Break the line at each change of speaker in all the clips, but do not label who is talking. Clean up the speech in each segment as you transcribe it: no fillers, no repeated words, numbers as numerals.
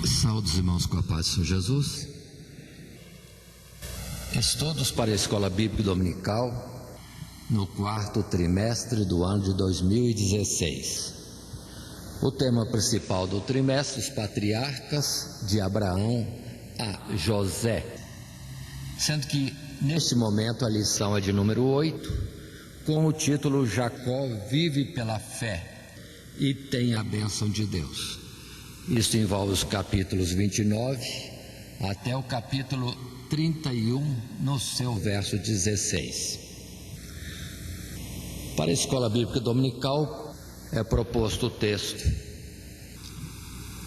Saúde, irmãos, com a paz do Senhor Jesus. Estudos para a Escola Bíblica Dominical no quarto trimestre do ano de 2016. O tema principal do trimestre: os patriarcas de Abraão a José. Sendo que neste momento a lição é de número 8, com o título Jacó vive pela fé e tem a bênção de Deus. Isso envolve os capítulos 29 até o capítulo 31, no seu verso 16. Para a Escola Bíblica Dominical é proposto o texto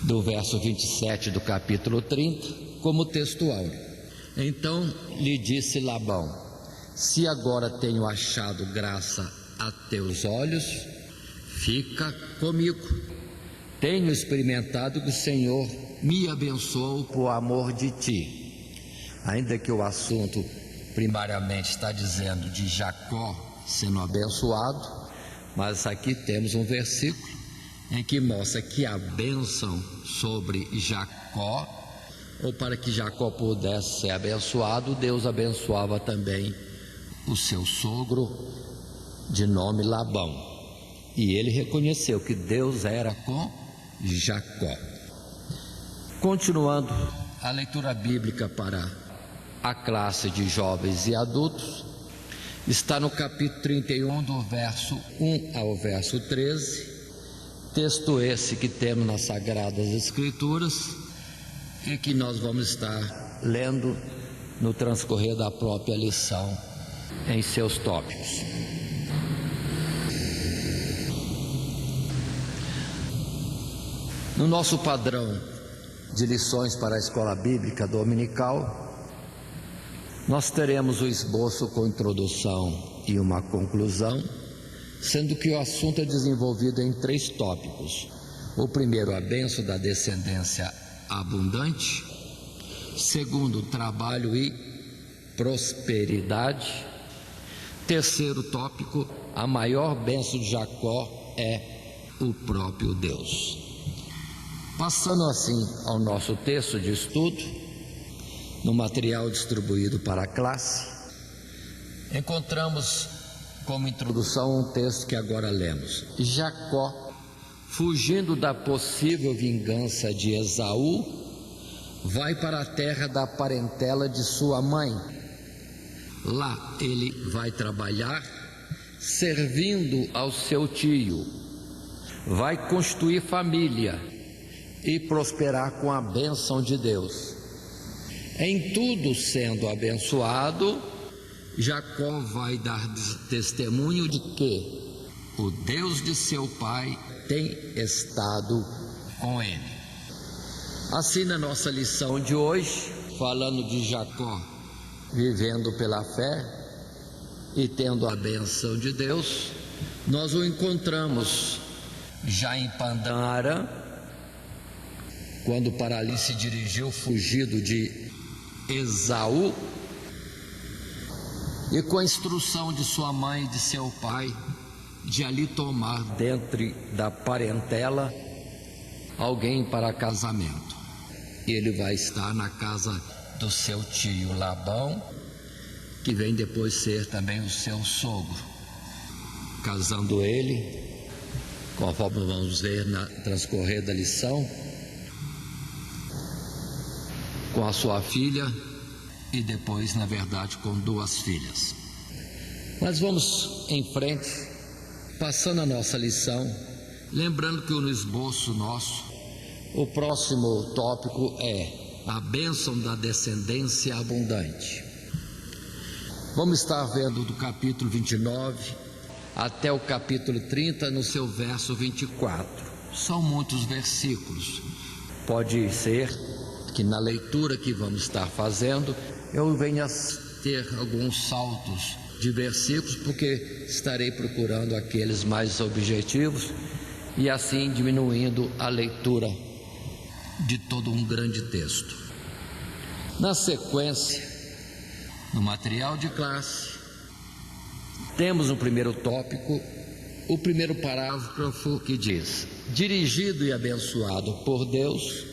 do verso 27 do capítulo 30 como texto áureo. Então lhe disse Labão: se agora tenho achado graça a teus olhos, fica comigo. Tenho experimentado que o Senhor me abençoou por amor de ti. Ainda que o assunto primariamente está dizendo de Jacó sendo abençoado, mas aqui temos um versículo em que mostra que a bênção sobre Jacó, ou para que Jacó pudesse ser abençoado, Deus abençoava também o seu sogro de nome Labão. E ele reconheceu que Deus era com Jacó. Continuando a leitura bíblica para a classe de jovens e adultos, está no capítulo 31, do verso 1 ao verso 13, texto esse que temos nas Sagradas Escrituras e que nós vamos estar lendo no transcorrer da própria lição em seus tópicos. No nosso padrão de lições para a Escola Bíblica Dominical, nós teremos o esboço com introdução e uma conclusão, sendo que o assunto é desenvolvido em 3 tópicos. O primeiro, a bênção da descendência abundante. Segundo, trabalho e prosperidade. Terceiro tópico, a maior bênção de Jacó é o próprio Deus. Passando assim ao nosso texto de estudo, no material distribuído para a classe, encontramos como introdução um texto que agora lemos. Jacó, fugindo da possível vingança de Esaú, vai para a terra da parentela de sua mãe. Lá ele vai trabalhar, servindo ao seu tio, vai constituir família e prosperar com a bênção de Deus. Em tudo sendo abençoado, Jacó vai dar testemunho de que o Deus de seu pai tem estado com ele. Assim, na nossa lição de hoje, falando de Jacó vivendo pela fé e tendo a bênção de Deus, nós o encontramos já em Padã Arã, quando para ali se dirigiu fugido de Esaú, e com a instrução de sua mãe e de seu pai de ali tomar dentre da parentela alguém para casamento. Ele vai estar na casa do seu tio Labão, que vem depois ser também o seu sogro, casando ele, conforme vamos ver no transcorrer da lição, com a sua filha e depois, na verdade, com 2 filhas. Mas vamos em frente, passando a nossa lição, lembrando que no esboço nosso, o próximo tópico é a bênção da descendência abundante. Vamos estar vendo do capítulo 29 até o capítulo 30, no seu verso 24. São muitos versículos. Pode ser que na leitura que vamos estar fazendo eu venha ter alguns saltos de versículos, porque estarei procurando aqueles mais objetivos e assim diminuindo a leitura de todo um grande texto. Na sequência, no material de classe, temos no primeiro tópico o primeiro parágrafo que diz: dirigido e abençoado por Deus,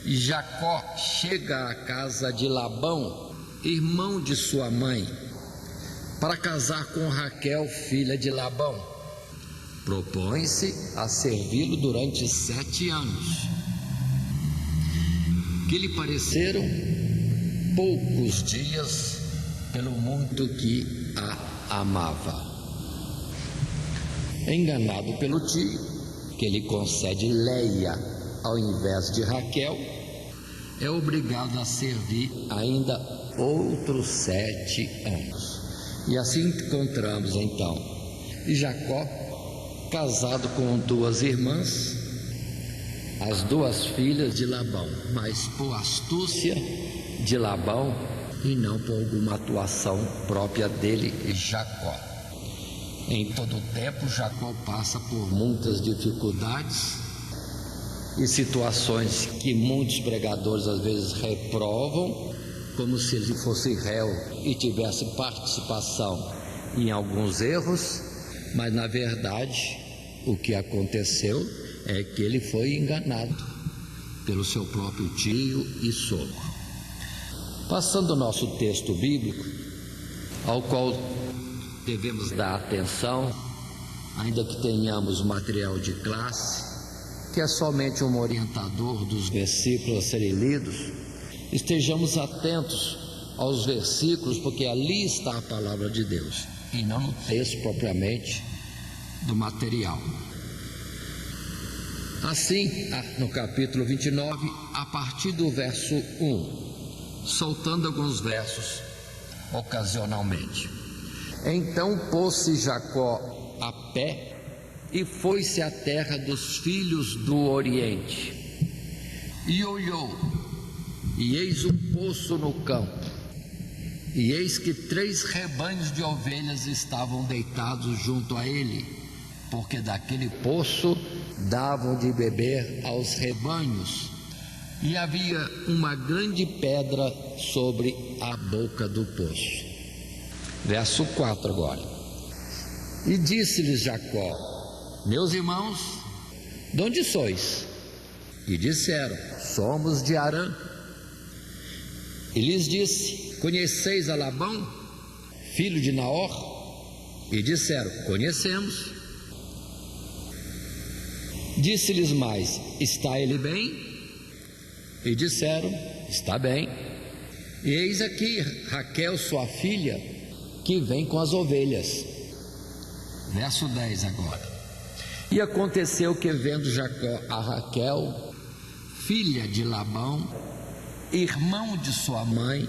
E Jacó chega à casa de Labão, irmão de sua mãe, para casar com Raquel, filha de Labão. Propõe-se a servi-lo durante 7 anos, que lhe pareceram poucos dias pelo muito que a amava. Enganado pelo tio, que lhe concede Leia ao invés de Raquel, é obrigado a servir ainda outros 7 anos. E assim encontramos então Jacó casado com 2 irmãs, as 2 filhas de Labão, mas por astúcia de Labão e não por alguma atuação própria dele, Jacó. Em todo o tempo, Jacó passa por muitas dificuldades e situações que muitos pregadores às vezes reprovam, como se ele fosse réu e tivesse participação em alguns erros, mas na verdade o que aconteceu é que ele foi enganado pelo seu próprio tio e sogro. Passando o nosso texto bíblico, ao qual devemos dar atenção, ainda que tenhamos material de classe, que é somente um orientador dos versículos a serem lidos, estejamos atentos aos versículos, porque ali está a palavra de Deus, e não no texto propriamente do material. Assim, no capítulo 29, a partir do verso 1, soltando alguns versos ocasionalmente. Então pôs-se Jacó a pé e foi-se à terra dos filhos do Oriente. E olhou, e eis um poço no campo, e eis que 3 rebanhos de ovelhas estavam deitados junto a ele, porque daquele poço davam de beber aos rebanhos, e havia uma grande pedra sobre a boca do poço. Verso 4 agora. E disse-lhes Jacó: meus irmãos, de onde sois? E disseram: somos de Harã. E lhes disse: conheceis a Labão, filho de Naor? E disseram: conhecemos. Disse-lhes mais: está ele bem? E disseram: está bem. E eis aqui Raquel, sua filha, que vem com as ovelhas. Verso 10 agora. E aconteceu que, vendo Jacó a Raquel, filha de Labão, irmão de sua mãe,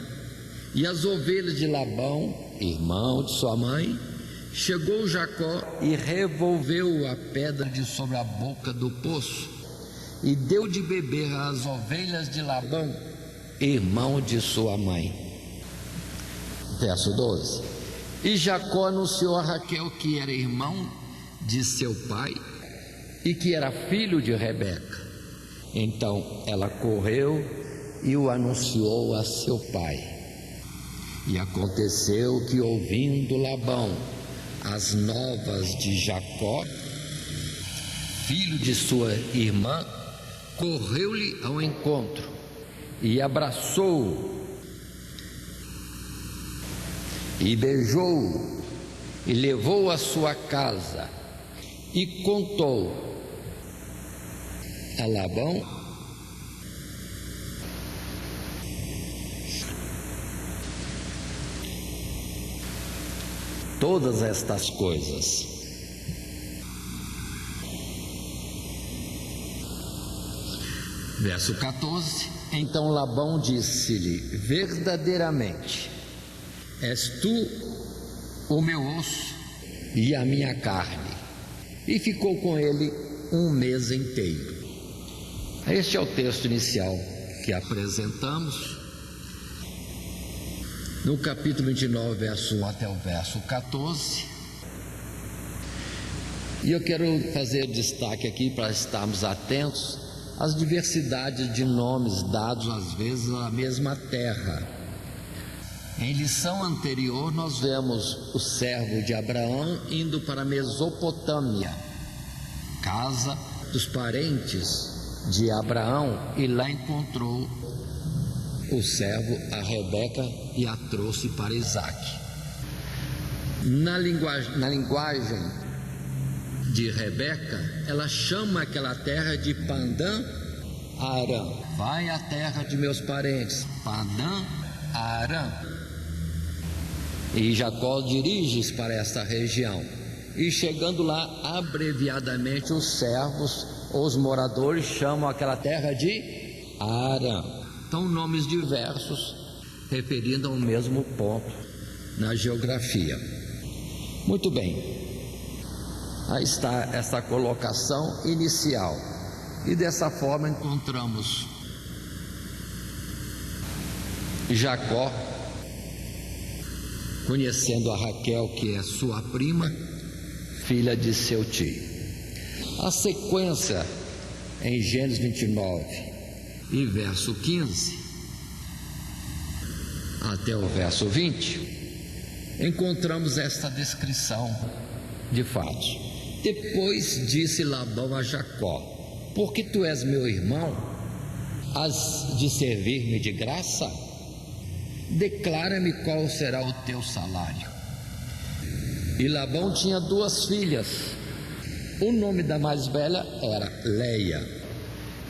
e as ovelhas de Labão, irmão de sua mãe, chegou Jacó e revolveu a pedra de sobre a boca do poço, e deu de beber às ovelhas de Labão, irmão de sua mãe. Verso 12. E Jacó anunciou a Raquel que era irmão de seu pai e que era filho de Rebeca. Então ela correu e o anunciou a seu pai. E aconteceu que, ouvindo Labão as novas de Jacó, filho de sua irmã, correu-lhe ao encontro e abraçou-o e beijou-o e levou-o à sua casa e contou a Labão todas estas coisas. Verso 14. Então Labão disse-lhe: verdadeiramente és tu o meu osso e a minha carne. E ficou com ele 1 mês inteiro. Este é o texto inicial que apresentamos no capítulo 29, verso 1 até o verso 14. E eu quero fazer destaque aqui para estarmos atentos às diversidades de nomes dados às vezes à mesma terra. Em lição anterior nós vemos o servo de Abraão indo para a Mesopotâmia, casa dos parentes de Abraão e lá encontrou o servo, a Rebeca, e a trouxe para Isaque. Na linguagem de Rebeca, ela chama aquela terra de Padã Arã. Vai à terra de meus parentes, Padã Arã. E Jacó dirige-se para esta região. E chegando lá, abreviadamente, os servos, os moradores, chamam aquela terra de Arã. Então, nomes diversos, referindo ao mesmo ponto na geografia. Muito bem, aí está essa colocação inicial. E dessa forma encontramos Jacó conhecendo a Raquel, que é sua prima, filha de seu tio. A sequência em Gênesis 29 e verso 15 até o verso 20, encontramos esta descrição de fatos. Depois disse Labão a Jacó: porque tu és meu irmão, has de servir-me de graça? Declara-me qual será o teu salário. E Labão tinha 2 filhas. O nome da mais velha era Leia,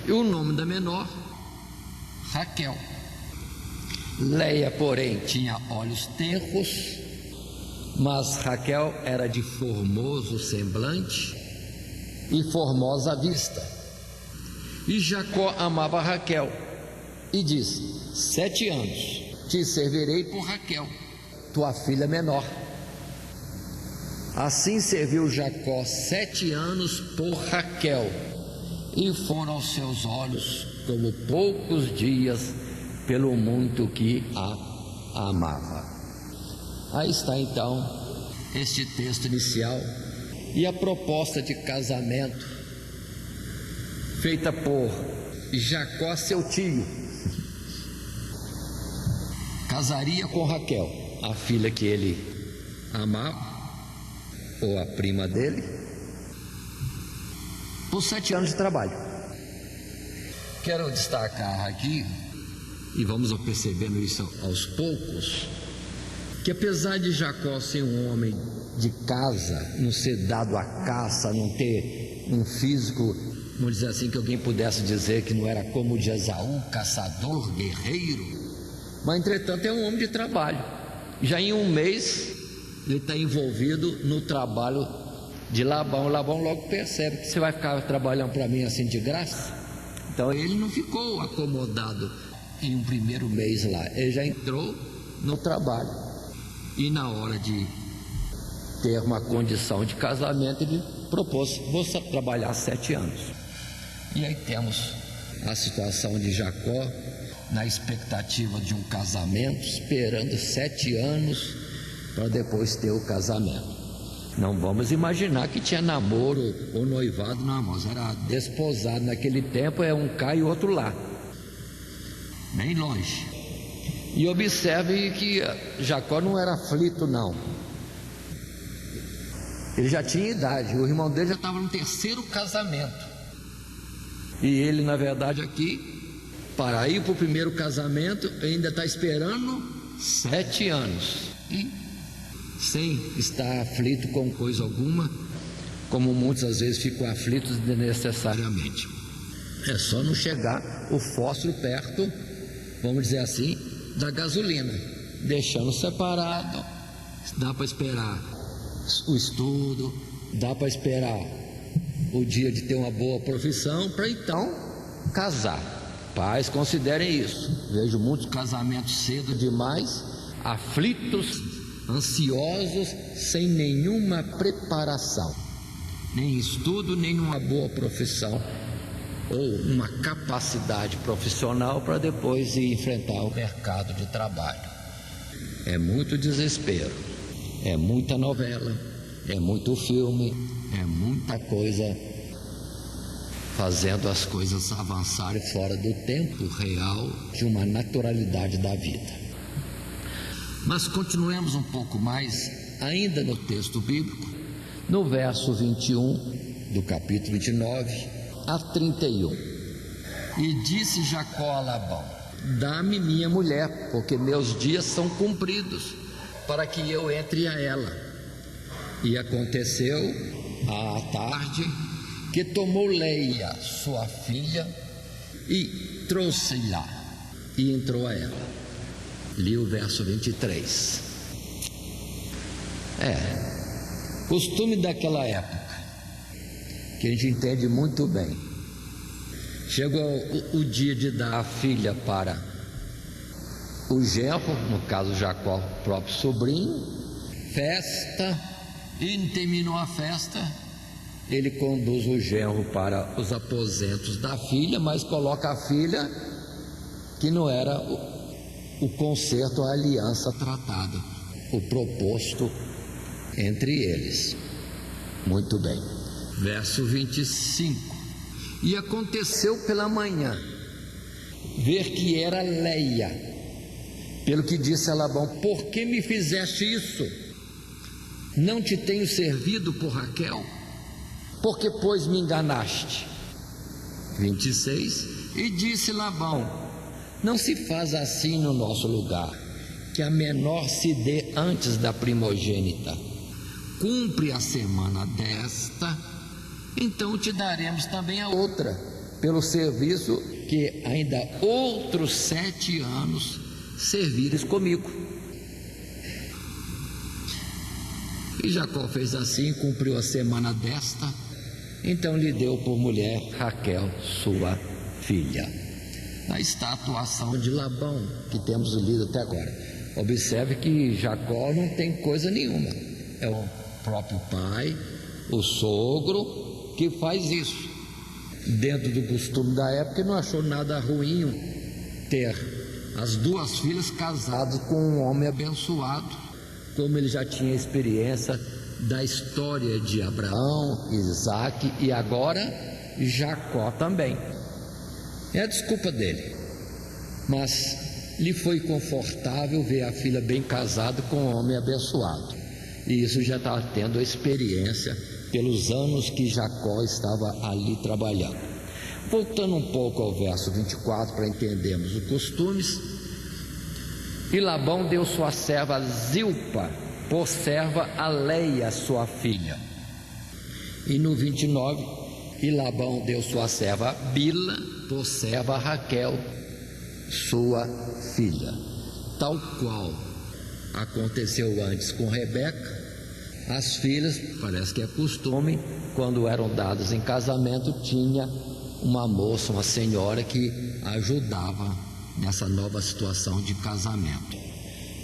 e o nome da menor, Raquel. Leia, porém, tinha olhos tenros, mas Raquel era de formoso semblante e formosa vista. E Jacó amava Raquel e disse: 7 anos te servirei por Raquel, tua filha menor. Assim serviu Jacó 7 anos por Raquel, e foram aos seus olhos como poucos dias, pelo muito que a amava. Aí está então este texto inicial e a proposta de casamento feita por Jacó, seu tio. Casaria com Raquel, a filha que ele amava, ou a prima dele, por 7 anos de trabalho. Quero destacar aqui, e vamos percebendo isso aos poucos, que apesar de Jacó ser um homem de casa, não ser dado à caça, não ter um físico, vamos dizer assim, que alguém pudesse dizer que não era como o de Esaú, caçador, guerreiro, mas entretanto é um homem de trabalho. Já em um mês ele está envolvido no trabalho de Labão. Labão logo percebe que você vai ficar trabalhando para mim assim de graça. Então ele não ficou acomodado em um primeiro mês lá, ele já entrou no trabalho, e na hora de ter uma condição de casamento ele propôs: vou trabalhar 7 anos. E aí temos a situação de Jacó na expectativa de um casamento, esperando 7 anos para depois ter o casamento. Não vamos imaginar que tinha namoro ou noivado, não, mas era desposado. Naquele tempo é um cá e outro lá, bem longe. E observe que Jacó não era aflito, não. Ele já tinha idade, o irmão dele já estava no 3º casamento, e ele, na verdade, aqui, para ir para o primeiro casamento, ainda está esperando 7 anos, e sem estar aflito com coisa alguma, como muitas às vezes ficam aflitos desnecessariamente. É só não chegar o fósforo perto, vamos dizer assim, da gasolina, deixando separado. Dá para esperar o estudo, dá para esperar o dia de ter uma boa profissão, para então casar. Pais, considerem isso. Vejo muitos casamentos cedo demais, aflitos, ansiosos, sem nenhuma preparação, nem estudo, nem uma boa profissão ou uma capacidade profissional para depois ir enfrentar o mercado de trabalho. É muito desespero, é muita novela, é muito filme, é muita coisa fazendo as coisas avançarem fora do tempo real de uma naturalidade da vida. Mas continuemos um pouco mais, ainda no texto bíblico, no verso 21 do capítulo 29 a 31. E disse Jacó a Labão: dá-me minha mulher, porque meus dias são cumpridos, para que eu entre a ela. E aconteceu à tarde que tomou Leia, sua filha, e trouxe-lhe e entrou a ela. Li o verso 23. Costume daquela época, que a gente entende muito bem. Chegou o dia de dar a filha para o genro, no caso Jacó, próprio sobrinho, festa, e terminou a festa, ele conduz o genro para os aposentos da filha, mas coloca a filha, que não era o concerto, a aliança tratada, o proposto entre eles. Muito bem. Verso 25. E aconteceu pela manhã, ver que era Leia, pelo que disse a Labão: por que me fizeste isso? Não te tenho servido por Raquel? Por que, pois, me enganaste? 26. E disse Labão: não se faz assim no nosso lugar, que a menor se dê antes da primogênita. Cumpre a semana desta, então te daremos também a outra, pelo serviço que ainda outros 7 anos servires comigo. E Jacó fez assim, cumpriu a semana desta, então lhe deu por mulher Raquel, sua filha. Aí está a atuação de Labão, que temos lido até agora. Observe que Jacó não tem coisa nenhuma, é o próprio pai, o sogro, que faz isso. Dentro do costume da época, não achou nada ruim ter as 2 filhas casadas com um homem abençoado, como ele já tinha experiência da história de Abraão, Isaac e agora Jacó também. É a desculpa dele, mas lhe foi confortável ver a filha bem casada com um homem abençoado, e isso já está tendo experiência pelos anos que Jacó estava ali trabalhando. Voltando um pouco ao verso 24 para entendermos os costumes. E Labão deu sua serva Zilpa por serva a Leia, sua filha. E no 29, e Labão deu sua serva Bila por serva a Raquel, sua filha. Tal qual aconteceu antes com Rebeca, as filhas, parece que é costume, quando eram dadas em casamento, tinha uma moça, uma senhora que ajudava nessa nova situação de casamento.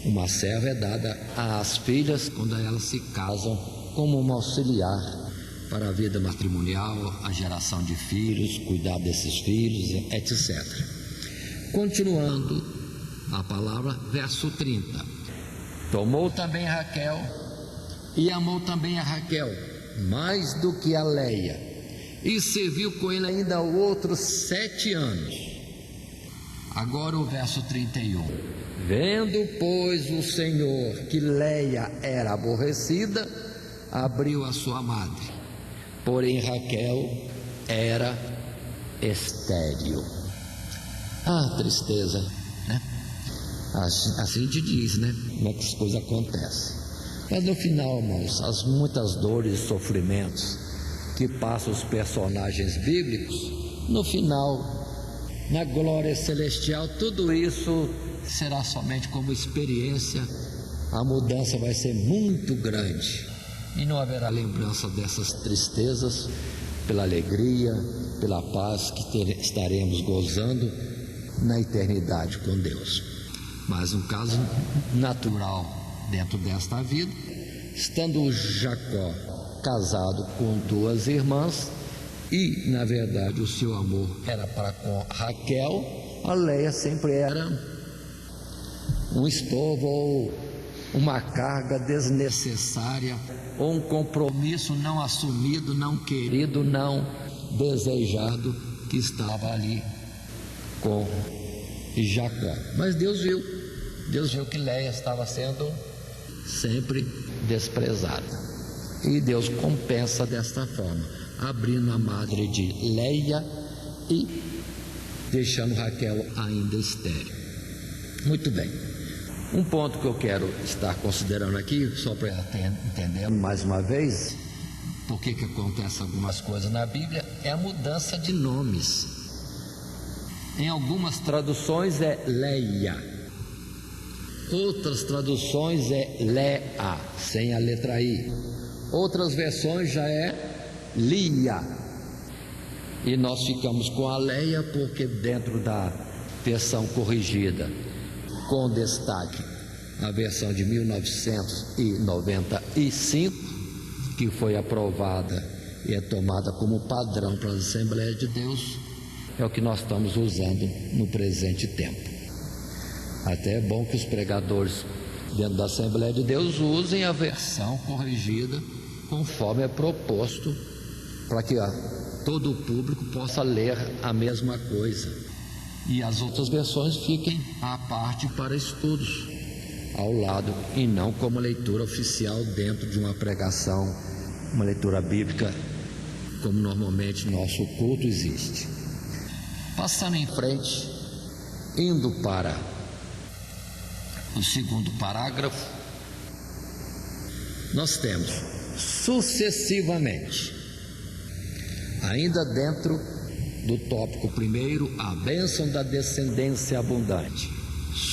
Uma serva é dada às filhas quando elas se casam como uma auxiliar para a vida matrimonial, a geração de filhos, cuidar desses filhos, etc. Continuando a palavra, verso 30. Tomou também Raquel e amou também a Raquel mais do que a Leia, e serviu com ele ainda outros 7 anos. Agora o verso 31. Vendo, pois, o Senhor que Leia era aborrecida, abriu a sua madre, porém Raquel era estéril. Tristeza, né? Assim a gente diz, né? Como é que as coisas acontecem. Mas no final, irmãos, as muitas dores e sofrimentos que passam os personagens bíblicos, no final, na glória celestial, tudo isso será somente como experiência. A mudança vai ser muito grande e não haverá lembrança dessas tristezas, pela alegria, pela paz que estaremos gozando na eternidade com Deus. Mas um caso natural dentro desta vida, estando Jacó casado com 2 irmãs, e na verdade o seu amor era para com Raquel, a Leia sempre era um estorvo ou uma carga desnecessária, ou um compromisso não assumido, não querido, não desejado, que estava ali com Jacó. Mas Deus viu que Leia estava sendo sempre desprezada, e Deus compensa desta forma, abrindo a madre de Leia e deixando Raquel ainda estéril. Muito bem. Um ponto que eu quero estar considerando aqui, só para entender mais uma vez por que acontece algumas coisas na Bíblia, é a mudança de nomes. Em algumas traduções é Leia, outras traduções é Lea, sem a letra I, outras versões já é Lia, e nós ficamos com a Leia porque dentro da versão corrigida com destaque a versão de 1995, que foi aprovada e é tomada como padrão para a Assembleia de Deus, é o que nós estamos usando no presente tempo. Até é bom que os pregadores dentro da Assembleia de Deus usem a versão corrigida conforme é proposto, para que todo o público possa ler a mesma coisa, e as outras versões fiquem à parte para estudos ao lado, e não como leitura oficial dentro de uma pregação, uma leitura bíblica como normalmente nosso culto existe. Passando em frente, indo para o segundo parágrafo, nós temos sucessivamente, ainda dentro do tópico primeiro, a bênção da descendência abundante.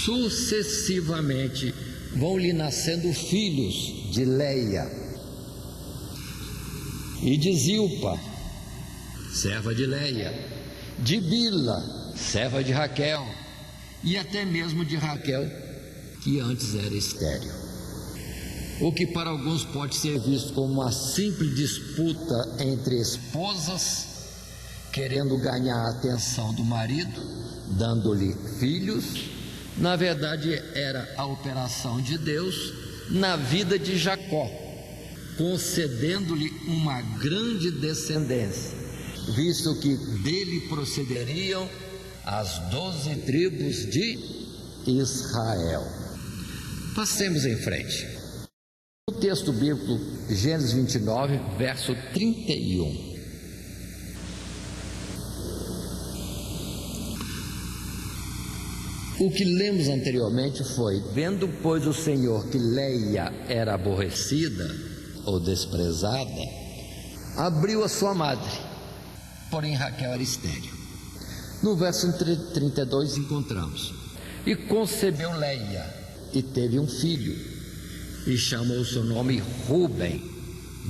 Sucessivamente vão lhe nascendo filhos de Leia e de Zilpa, serva de Leia, de Bila, serva de Raquel, e até mesmo de Raquel, que antes era estéril. O que para alguns pode ser visto como uma simples disputa entre esposas, querendo ganhar a atenção do marido, dando-lhe filhos, na verdade era a operação de Deus na vida de Jacó, concedendo-lhe uma grande descendência, visto que dele procederiam as 12 tribos de Israel. Passemos em frente. O texto bíblico, Gênesis 29, verso 31. O que lemos anteriormente foi: vendo, pois, o Senhor que Leia era aborrecida ou desprezada, abriu a sua madre, porém Raquel era estéril. No verso 32 encontramos: e concebeu Leia, e teve um filho, e chamou o seu nome Ruben,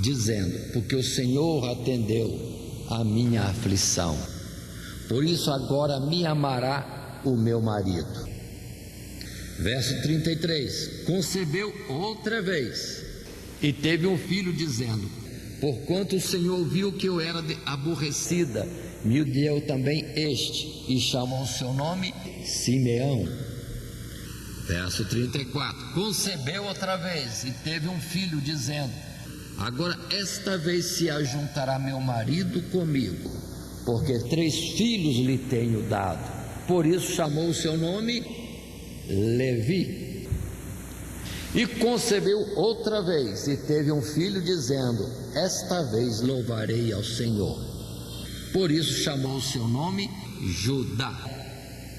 dizendo: porque o Senhor atendeu a minha aflição, por isso agora me amará o meu marido. Verso 33: concebeu outra vez e teve um filho, dizendo: porquanto o Senhor viu que eu era aborrecida, me deu também este, e chamou o seu nome Simeão. Verso 34: concebeu outra vez e teve um filho, dizendo: agora esta vez se ajuntará meu marido comigo, porque 3 filhos lhe tenho dado. Por isso chamou o seu nome Levi. E concebeu outra vez e teve um filho, dizendo: esta vez louvarei ao Senhor. Por isso chamou o seu nome Judá.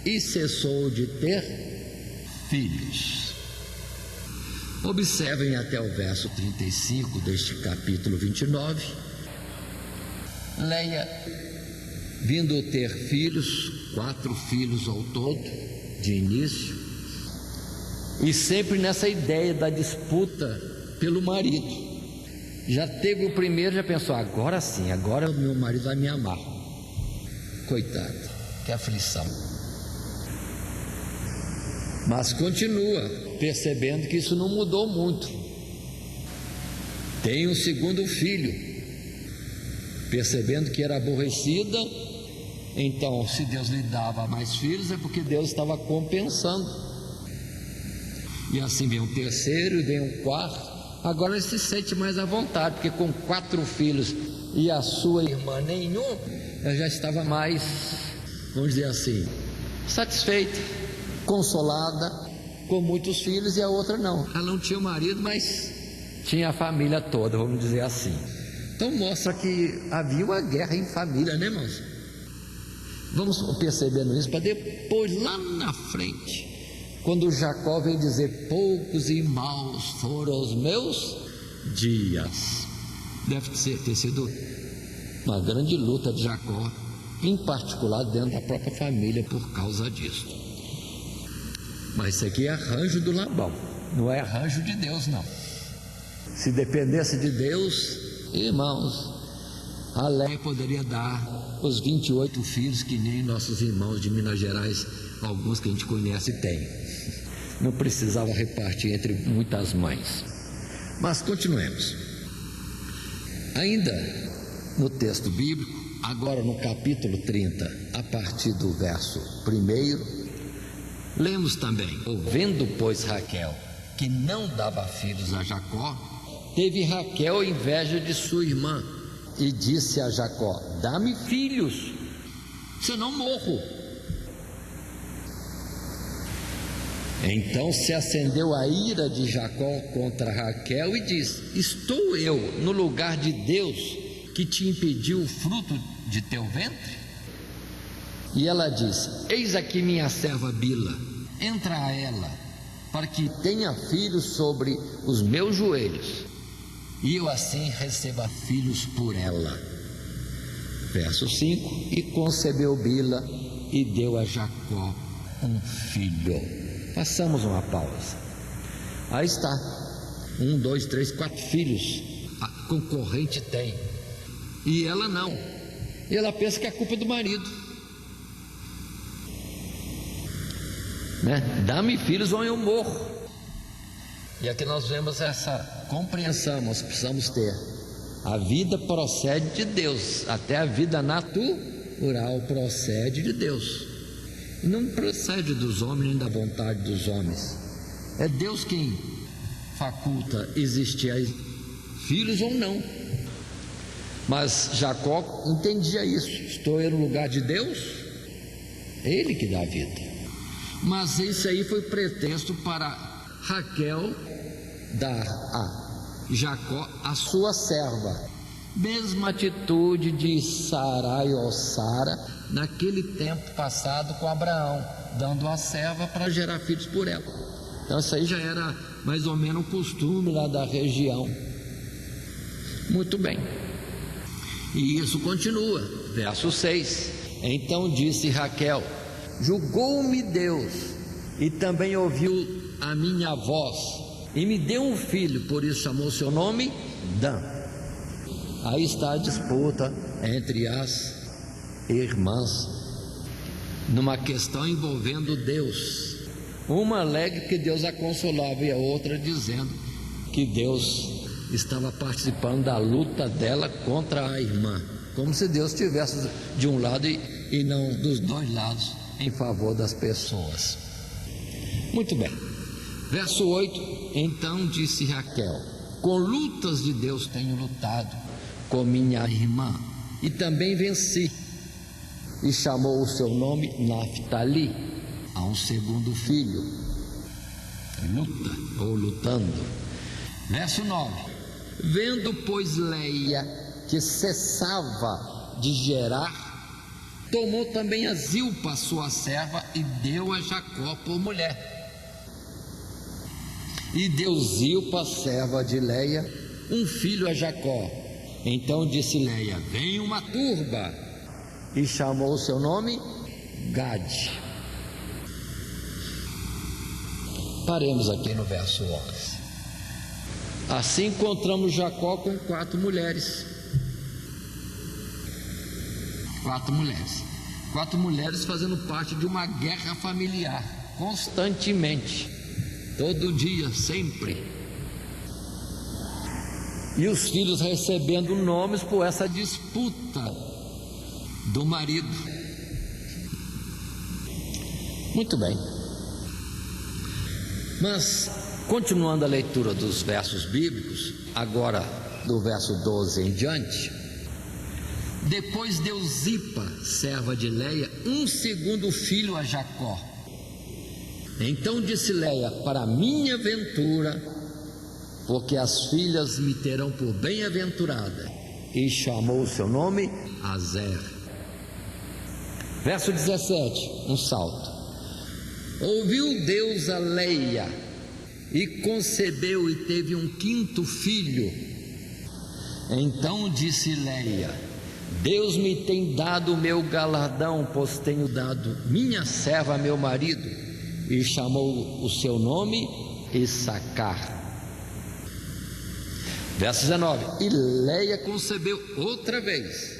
E cessou de ter filhos. Observem até o verso 35 deste capítulo 29. Leia, vindo ter filhos, 4 filhos ao todo, de início, e sempre nessa ideia da disputa pelo marido. Já teve o primeiro, já pensou: agora sim, agora o meu marido vai me amar. Coitado, que aflição. Mas continua, percebendo que isso não mudou muito. Tem um segundo filho, percebendo que era aborrecida. Então, se Deus lhe dava mais filhos, é porque Deus estava compensando. E assim vem um terceiro e vem um quarto. Agora ele se sente mais à vontade, porque com 4 filhos e a sua irmã nenhum, ela já estava mais, vamos dizer assim, satisfeita, consolada, com muitos filhos, e a outra não. Ela não tinha o marido, mas tinha a família toda, vamos dizer assim. Então mostra que havia uma guerra em família, né, irmãos? Vamos percebendo isso para depois, lá na frente, quando Jacó veio dizer: poucos e maus foram os meus dias. Deve ter sido uma grande luta de Jacó, em particular dentro da própria família, por causa disso. Mas isso aqui é arranjo do Labão, não é arranjo de Deus, não. Se dependesse de Deus, irmãos, a Léia poderia dar os 28 filhos que nem nossos irmãos de Minas Gerais, alguns que a gente conhece, têm. Não precisava repartir entre muitas mães. Mas continuemos. Ainda no texto bíblico, agora no capítulo 30, a partir do verso 1, lemos também: ouvindo, pois, Raquel que não dava filhos a Jacó, teve Raquel inveja de sua irmã e disse a Jacó: dá-me filhos, senão morro. Então se acendeu a ira de Jacó contra Raquel e disse: estou eu no lugar de Deus que te impediu o fruto de teu ventre? E ela disse: eis aqui minha serva Bila, entra a ela, para que tenha filhos sobre os meus joelhos, e eu assim receba filhos por ela. Verso 5: e concebeu Bila e deu a Jacó um filho. Passamos uma pausa. Aí está, 1, 2, 3, 4 filhos a concorrente tem, e ela não. E ela pensa que a culpa é do marido, né? Dá-me filhos ou eu morro. E aqui nós vemos essa compreensão, nós precisamos ter. A vida procede de Deus, até a vida natural procede de Deus. Não procede dos homens nem da vontade dos homens. É Deus quem faculta existir aí filhos ou não. Mas Jacó entendia isso: estou eu no lugar de Deus, Ele que dá a vida. Mas isso aí foi pretexto para Raquel dar a Jacó a sua serva. Mesma atitude de Sarai ou Sara naquele tempo passado com Abraão, dando a serva para gerar filhos por ela. Então isso aí já era mais ou menos um costume lá da região. Muito bem. E isso continua, verso 6: então disse Raquel: julgou-me Deus e também ouviu a minha voz e me deu um filho, por isso chamou seu nome Dan. Aí está a disputa entre as irmãs, numa questão envolvendo Deus. Uma alega que Deus a consolava e a outra dizendo que Deus estava participando da luta dela contra a irmã, como se Deus estivesse de um lado e não dos dois lados em favor das pessoas. Muito bem. Verso 8: então disse Raquel: com lutas de Deus tenho lutado com minha irmã e também venci. E chamou o seu nome Naftali, a um segundo filho. Luta ou lutando. Verso 9: vendo, pois, Léia que cessava de gerar, tomou também a Zilpa, sua serva, e deu a Jacó por mulher. E deu Zilpa, serva de Léia, um filho a Jacó. Então disse Léia: vem uma turba, e chamou o seu nome Gade. Paremos aqui no verso 11. Assim encontramos Jacó com 4 mulheres. 4 mulheres. 4 mulheres fazendo parte de uma guerra familiar, constantemente, todo dia, sempre. E os filhos recebendo nomes por essa disputa do marido. Muito bem. Mas, continuando a leitura dos versos bíblicos, agora do verso 12 em diante: depois deu Zilpa, serva de Léia, um segundo filho a Jacó. Então disse Léia: para minha ventura, porque as filhas me terão por bem-aventurada, e chamou o seu nome Azer. Verso 17, um salto. Ouviu Deus a Leia e concebeu e teve um quinto filho. Então disse Leia: Deus me tem dado o meu galardão, pois tenho dado minha serva a meu marido. E chamou o seu nome Issacar. Verso 19. E Leia concebeu outra vez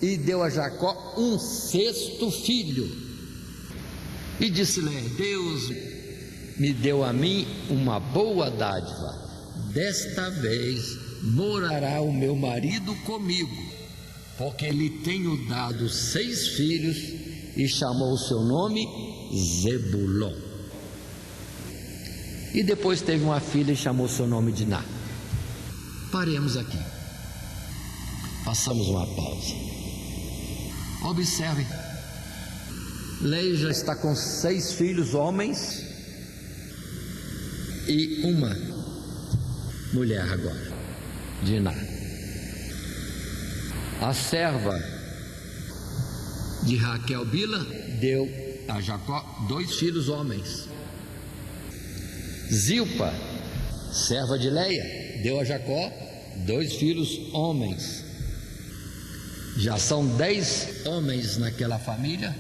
e deu a Jacó um sexto filho. E disse Leia: Deus me deu a mim uma boa dádiva. Desta vez morará o meu marido comigo, porque lhe tenho dado 6 filhos. E chamou o seu nome Zebulon. E depois teve uma filha e chamou o seu nome Diná. Paremos aqui. Passamos uma pausa. Observe. Leia já está com 6 filhos homens e uma mulher agora, Diná. A serva de Raquel, Bila, deu a Jacó 2 filhos homens. Zilpa, serva de Leia, deu a Jacó 2 filhos homens. Já são 10 homens naquela família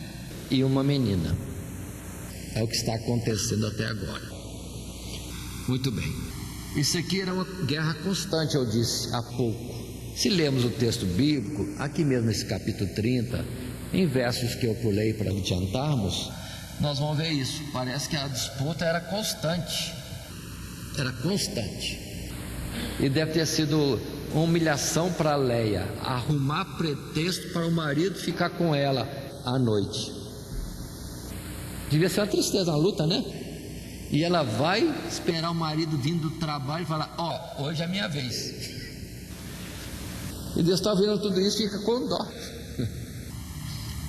e uma menina. É o que está acontecendo até agora. Muito bem. Isso aqui era uma guerra constante, eu disse há pouco. Se lemos o texto bíblico, aqui mesmo nesse capítulo 30, em versos que eu pulei para adiantarmos, nós vamos ver isso. Parece que a disputa era constante. Era constante. E deve ter sido uma humilhação para Leia arrumar pretexto para o marido ficar com ela à noite. Devia ser uma tristeza, uma luta, né? E ela vai esperar o marido vindo do trabalho e falar: ó, hoje é a minha vez. E Deus está vendo tudo isso e fica com dó.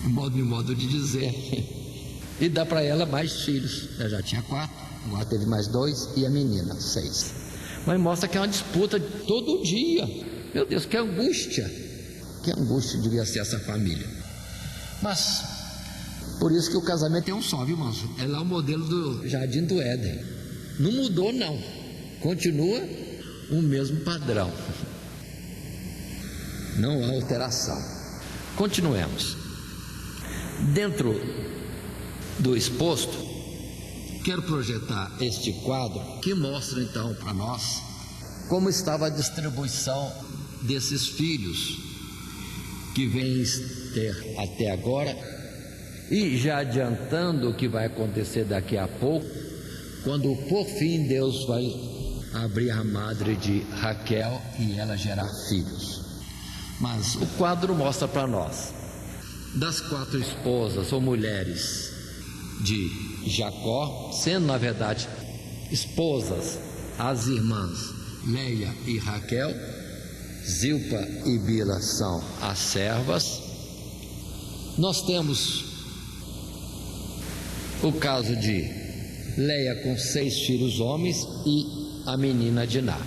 modo de dizer. E dá para ela mais filhos. Ela já tinha 4, agora teve mais 2 e a menina 6. Mas mostra que é uma disputa todo dia. Meu Deus, que angústia. Que angústia devia ser essa família. Mas por isso que o casamento é um só, viu, irmãos? É lá o modelo do Jardim do Éden. Não mudou, não. Continua o mesmo padrão. Não há alteração. Continuemos. Dentro do exposto, quero projetar este quadro que mostra então para nós como estava a distribuição desses filhos que vem ter até agora, e já adiantando o que vai acontecer daqui a pouco, quando por fim Deus vai abrir a madre de Raquel e ela gerar filhos. Mas o quadro mostra para nós, das 4 esposas ou mulheres de Jacó, sendo na verdade esposas as irmãs Leia e Raquel, Zilpa e Bila são as servas. Nós temos o caso de Leia com 6 filhos homens e a menina Diná.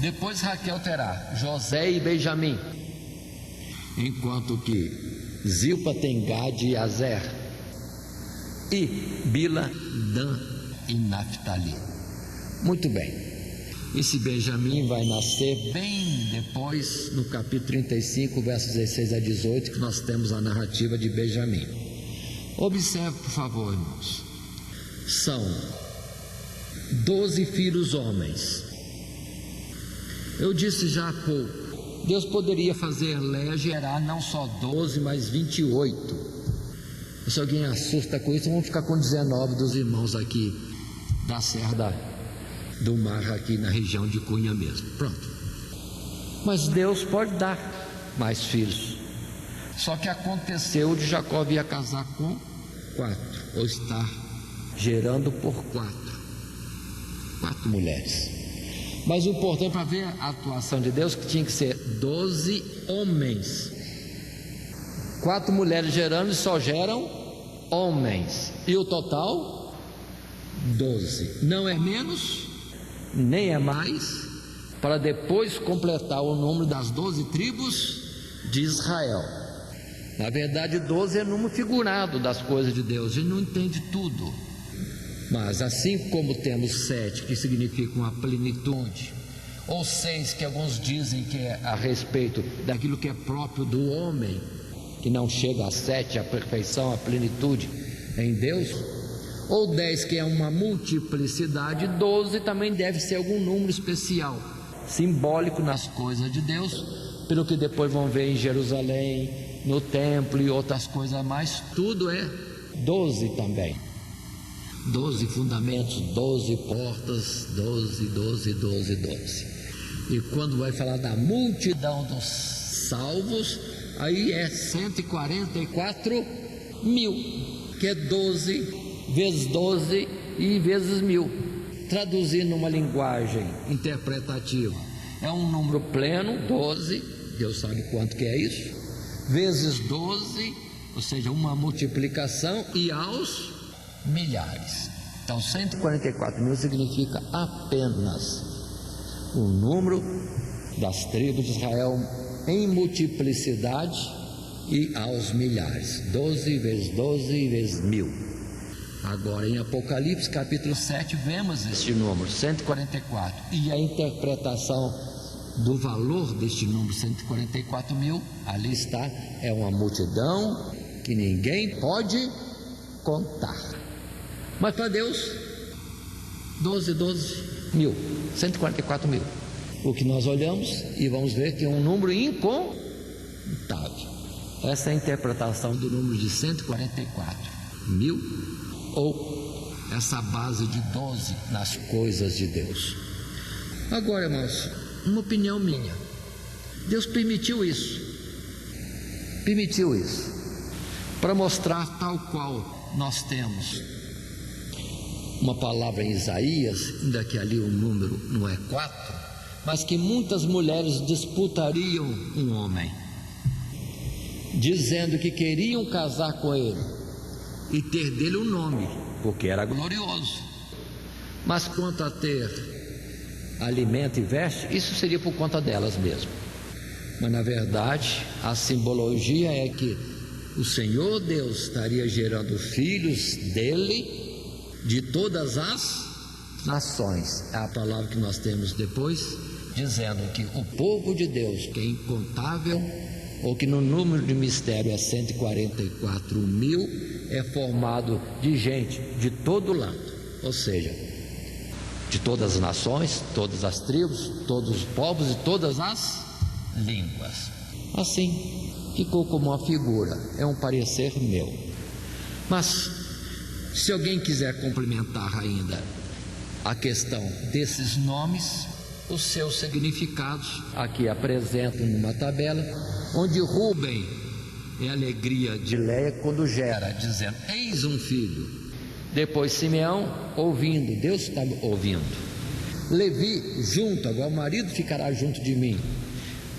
Depois Raquel terá José e Benjamim, enquanto que Zilpa tem Gade e Azer, e Bila, Dan e Naftali. Muito bem. Esse Benjamim vai nascer bem depois, no capítulo 35, versos 16 a 18, que nós temos a narrativa de Benjamim. Observe, por favor, irmãos. São 12 filhos homens. Eu disse já há pouco, Deus poderia fazer Leia gerar não só 12, mas 28. Se alguém assusta com isso, vamos ficar com 19 dos irmãos aqui da Serra do Mar, aqui na região de Cunha mesmo. Pronto. Mas Deus pode dar mais filhos. Só que aconteceu de Jacó vir a casar com 4, ou estar gerando por 4 mulheres. Mas o importante para ver a atuação de Deus, que tinha que ser 12 homens. 4 mulheres gerando e só geram homens. E o total? 12. Não é menos, nem é mais, para depois completar o número das 12 tribos de Israel. Na verdade, 12 é número figurado das coisas de Deus, a gente não entende tudo. Mas assim como temos 7, que significam a plenitude, ou 6, que alguns dizem que é a respeito daquilo que é próprio do homem, que não chega a 7, a perfeição, a plenitude em Deus, ou 10, que é uma multiplicidade, 12 também deve ser algum número especial, simbólico nas coisas de Deus, pelo que depois vão ver em Jerusalém, no templo e outras coisas mais, tudo é 12 também. 12 fundamentos, 12 portas, 12, 12, 12, 12. E quando vai falar da multidão dos salvos, aí é 144 mil, que é 12 vezes 12 e vezes 1000. Traduzindo numa linguagem interpretativa, é um número pleno, 12, Deus sabe quanto que é isso, vezes 12, ou seja, uma multiplicação, e aos milhares. Então 144 mil significa apenas o número das tribos de Israel em multiplicidade e aos milhares. 12 vezes 12 vezes 1000. Agora em Apocalipse capítulo 7 vemos este número 144, e a interpretação do valor deste número 144 mil, ali está, é uma multidão que ninguém pode contar. Mas para Deus, 12 mil, 144 mil. O que nós olhamos e vamos ver que é um número incontável. Essa é a interpretação do número de 144 mil, ou essa base de 12 nas coisas de Deus. Agora, irmãos, uma opinião minha, Deus permitiu isso para mostrar, tal qual nós temos uma palavra em Isaías, ainda que ali o número não é 4, mas que muitas mulheres disputariam um homem, dizendo que queriam casar com ele e ter dele um nome, porque era glorioso. Mas quanto a ter alimento e veste, isso seria por conta delas mesmo. Mas na verdade a simbologia é que o Senhor Deus estaria gerando filhos dele de todas as nações. É a palavra que nós temos depois, dizendo que o povo de Deus, que é incontável, ou que no número de mistério é 144 mil, é formado de gente de todo lado, ou seja, de todas as nações, todas as tribos, todos os povos e todas as línguas. Assim ficou como uma figura, é um parecer meu. Mas se alguém quiser complementar ainda a questão desses nomes, os seus significados, aqui apresento numa tabela, onde Rúben é a alegria de Léia quando gera, dizendo: eis um filho. Depois Simeão, ouvindo, Deus está ouvindo. Levi, junto, agora o marido ficará junto de mim.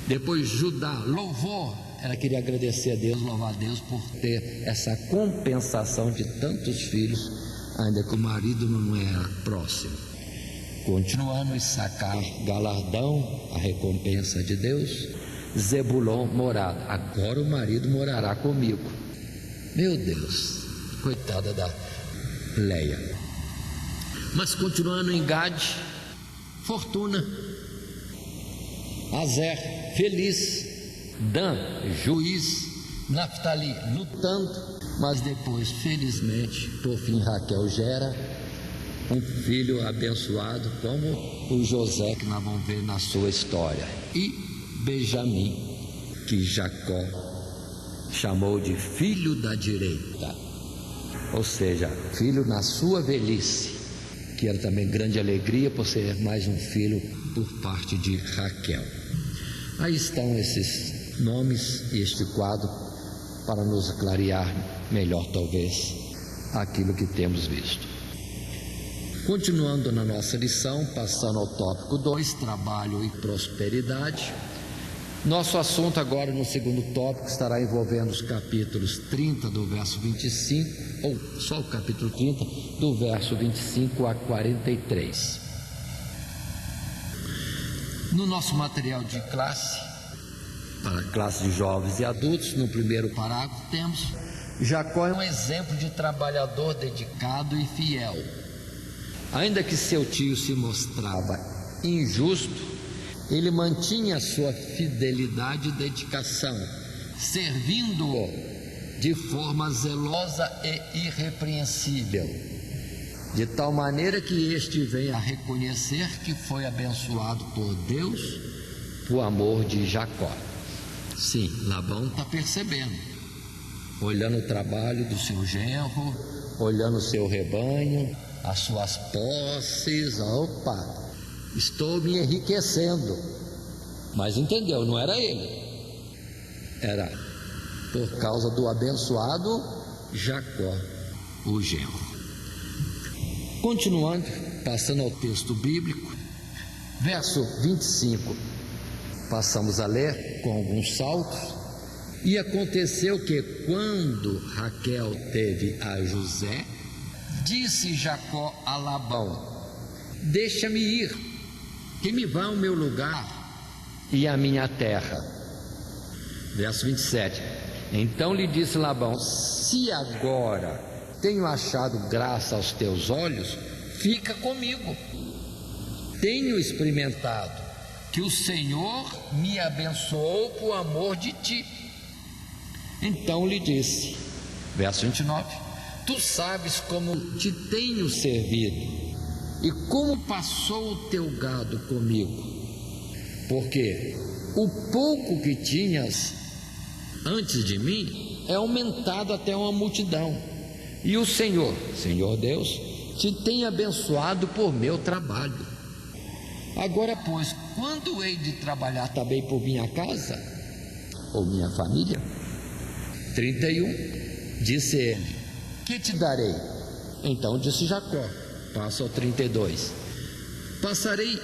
Depois Judá, louvor, ela queria agradecer a Deus, louvar a Deus por ter essa compensação de tantos filhos, ainda que o marido não era próximo. Continuando, Issacar, galardão, a recompensa de Deus. Zebulon, morada, agora o marido morará comigo. Meu Deus, coitada da Leia. Mas continuando em Gade, fortuna. Azer, feliz. Dan, juiz. Naftali, lutando. Mas depois, felizmente, por fim, Raquel gera um filho abençoado, como o José, que nós vamos ver na sua história. E Benjamim, que Jacó chamou de filho da direita, ou seja, filho na sua velhice, que era também grande alegria por ser mais um filho por parte de Raquel. Aí estão esses nomes e este quadro para nos clarear melhor, talvez, aquilo que temos visto. Continuando na nossa lição, passando ao tópico 2, trabalho e prosperidade. Nosso assunto agora no segundo tópico estará envolvendo os capítulos 30 do verso 25, ou só o capítulo 30, do verso 25 a 43. No nosso material de classe, para a classe de jovens e adultos. No primeiro parágrafo temos: Jacó é um exemplo de trabalhador dedicado e fiel. Ainda que seu tio se mostrava injusto, ele mantinha sua fidelidade e dedicação, servindo-o de forma zelosa e irrepreensível, de tal maneira que este venha a reconhecer que foi abençoado por Deus por amor de Jacó. Sim, Labão está percebendo, olhando o trabalho do seu genro, olhando o seu rebanho, as suas posses. Opa, estou me enriquecendo. Mas entendeu, não era ele, era por causa do abençoado Jacó, o genro. Continuando, passando ao texto bíblico, verso 25, passamos a ler com alguns saltos. E aconteceu que, quando Raquel teve a José, disse Jacó a Labão: deixa-me ir, que me vá ao meu lugar e à minha terra. Verso 27, então lhe disse Labão: se agora tenho achado graça aos teus olhos, fica comigo. Tenho experimentado que o Senhor me abençoou por amor de ti. Então lhe disse, verso 29, tu sabes como te tenho servido e como passou o teu gado comigo, porque o pouco que tinhas antes de mim é aumentado até uma multidão, e o Senhor Deus, te tem abençoado por meu trabalho. Agora, pois, quando hei de trabalhar também por minha casa ou minha família? 31, disse ele: que te darei? Então disse Jacó, passo ao 32, passarei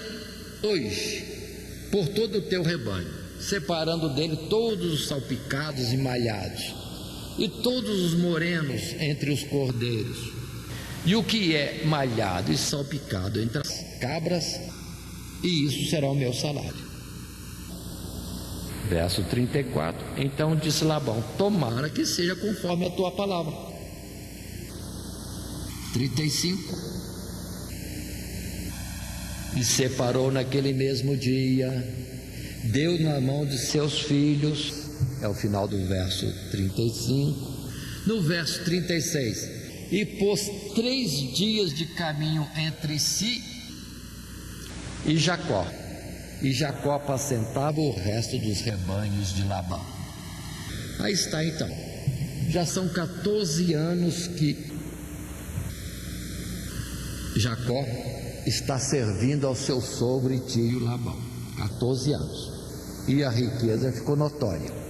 hoje por todo o teu rebanho, separando dele todos os salpicados e malhados, e todos os morenos entre os cordeiros, e o que é malhado e salpicado entre as cabras, e isso será o meu salário. Verso 34, então disse Labão: tomara que seja conforme a tua palavra. 35, e separou naquele mesmo dia, deu na mão de seus filhos. É o final do verso 35. No verso 36, e pôs 3 dias de caminho entre si e Jacó. E Jacó apacentava o resto dos rebanhos de Labão. Aí está então, já são 14 anos que Jacó está servindo ao seu sogro e tio Labão. 14 anos. E a riqueza ficou notória.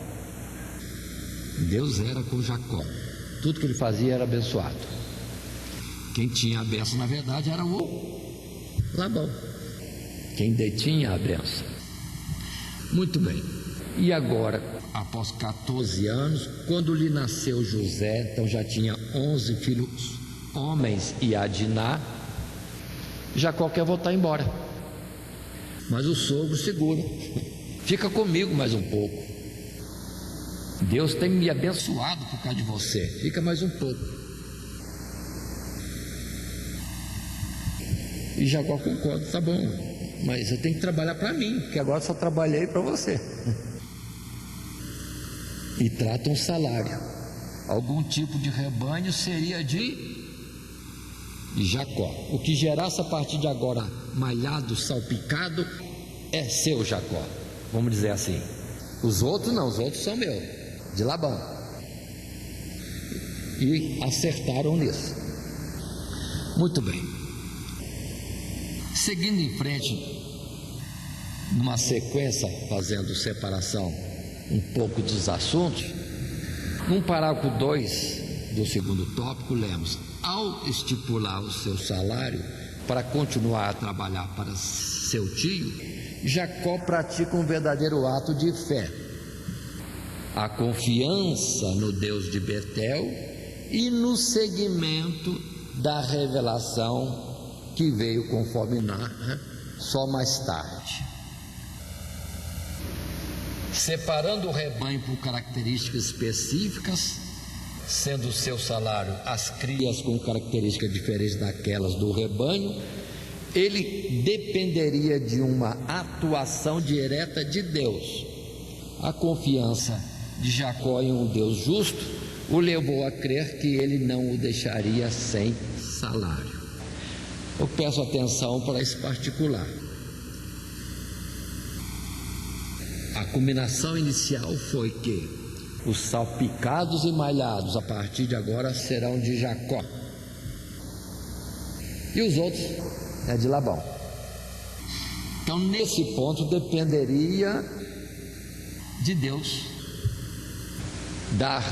Deus era com Jacó, tudo que ele fazia era abençoado. Quem tinha a bênção na verdade era o Labão, quem detinha a bênção. Muito bem, e agora, após 14 anos, quando lhe nasceu José, então já tinha 11 filhos homens e a Diná, Jacó quer voltar embora, mas o sogro segura: fica comigo mais um pouco, Deus tem me abençoado por causa de você, fica mais um pouco. E Jacó concorda: tá bom, mas eu tenho que trabalhar para mim, porque agora só trabalhei para você. E trata um salário. Algum tipo de rebanho seria de Jacó. O que gerasse a partir de agora malhado, salpicado, é seu, Jacó. Vamos dizer assim. Os outros não, os outros são meus, de Labão. E acertaram nisso. Muito bem. Seguindo em frente, numa sequência, fazendo separação um pouco dos assuntos, no parágrafo 2 do segundo tópico, lemos: ao estipular o seu salário para continuar a trabalhar para seu tio, Jacó pratica um verdadeiro ato de fé, a confiança no Deus de Betel e no seguimento da revelação que veio, conforme narra, só mais tarde. separando o rebanho por características específicas, sendo o seu salário as crias com características diferentes daquelas do rebanho, ele dependeria de uma atuação direta de Deus. A confiança de Jacó em um Deus justo o levou a crer que ele não o deixaria sem salário. Eu peço atenção para esse particular. A combinação inicial foi que os salpicados e malhados a partir de agora serão de Jacó e os outros é de Labão. Então nesse ponto dependeria de Deus dar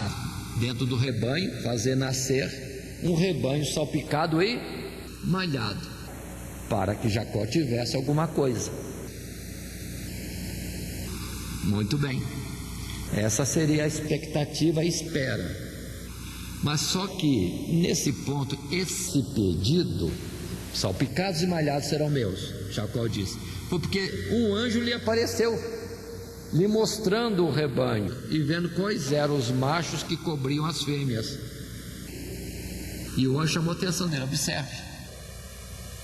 dentro do rebanho, fazer nascer um rebanho salpicado e malhado, para que Jacó tivesse alguma coisa. Muito bem, essa seria a expectativa, a espera. Mas só que nesse ponto, esse pedido, salpicados e malhados serão meus, Jacó disse, foi porque um anjo lhe apareceu, lhe mostrando o rebanho e vendo quais eram os machos que cobriam as fêmeas. E o anjo chamou a atenção dele: observe,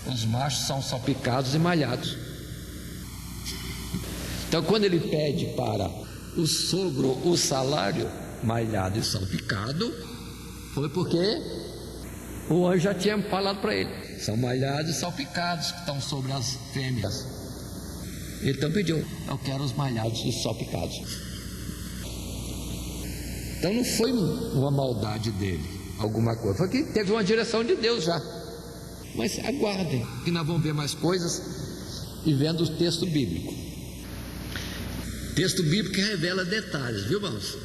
os machos são salpicados e malhados. Então quando ele pede para o sogro o salário malhado e salpicado, foi porque o anjo já tinha falado para ele: são malhados e salpicados que estão sobre as fêmeas. Ele então pediu: eu quero os malhados e salpicados. Então não foi uma maldade dele, alguma coisa, foi que teve uma direção de Deus já. Mas aguardem, que nós vamos ver mais coisas e vendo o texto bíblico. Texto bíblico que revela detalhes, viu, irmãos?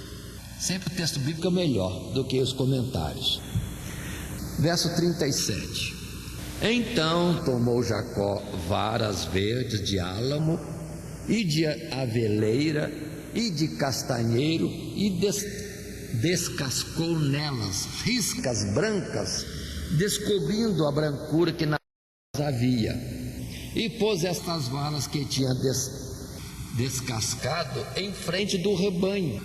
Sempre o texto bíblico é melhor do que os comentários. Verso 37. Então tomou Jacó varas verdes de álamo e de aveleira e de castanheiro e descascou nelas riscas brancas, descobrindo a brancura que nas havia, e pôs estas varas que tinha descascado em frente do rebanho,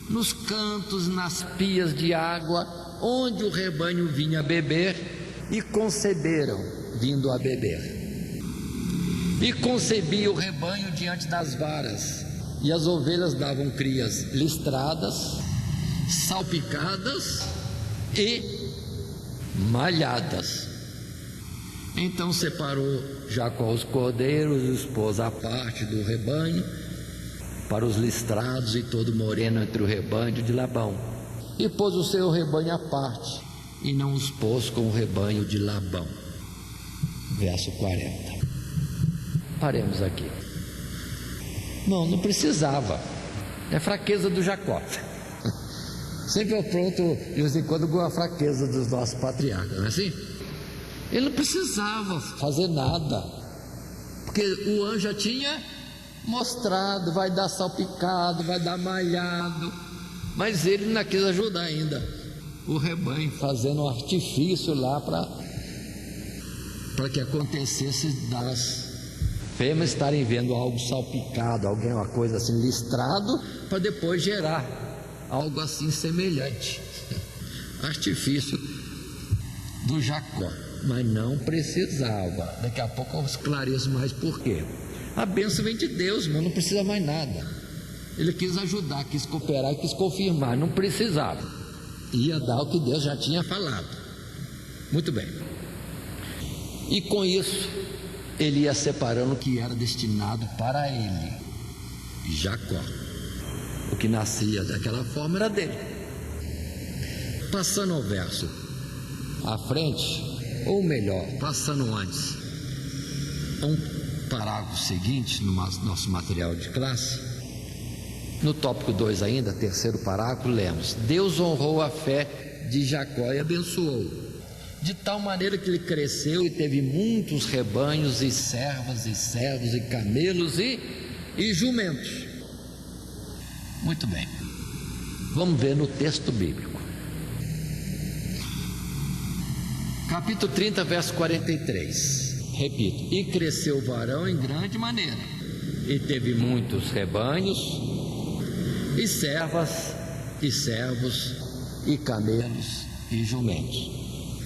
nos cantos, nas pias de água, onde o rebanho vinha beber, e conceberam, vindo a beber. E concebia o rebanho diante das varas, e as ovelhas davam crias listradas, salpicadas e malhadas. Então separou Jacó os cordeiros e os pôs à parte do rebanho, para os listrados e todo moreno entre o rebanho de Labão, e pôs o seu rebanho à parte, e não os pôs com o rebanho de Labão. Verso 40. Paremos aqui. Não precisava. É fraqueza do Jacó. Sempre eu pronto, de vez em quando, com a fraqueza dos nossos patriarcas, não é assim? Ele não precisava fazer nada, porque o anjo já tinha mostrado: vai dar salpicado, vai dar malhado. Mas ele não quis ajudar ainda o rebanho, fazendo um artifício lá para que acontecesse das fêmeas estarem vendo algo salpicado, uma coisa assim, listrado, para depois gerar algo assim semelhante. Artifício do Jacó. Mas não precisava. Daqui a pouco eu esclareço mais por quê. A bênção vem de Deus, mas não precisa mais nada. Ele quis ajudar, quis cooperar, quis confirmar, não precisava. Ia dar o que Deus já tinha falado. Muito bem. E com isso, ele ia separando o que era destinado para ele, Jacó. O que nascia daquela forma era dele. Passando ao verso à frente, ou melhor, passando antes, um parágrafo seguinte no nosso material de classe, no tópico 2 ainda, terceiro parágrafo, lemos: Deus honrou a fé de Jacó e abençoou, de tal maneira que ele cresceu e teve muitos rebanhos e servos e camelos e jumentos. Muito bem, vamos ver no texto bíblico. Capítulo 30, verso 43. Repito: e cresceu o varão em grande maneira, e teve muitos rebanhos e servas, e servos, e camelos, e jumentos.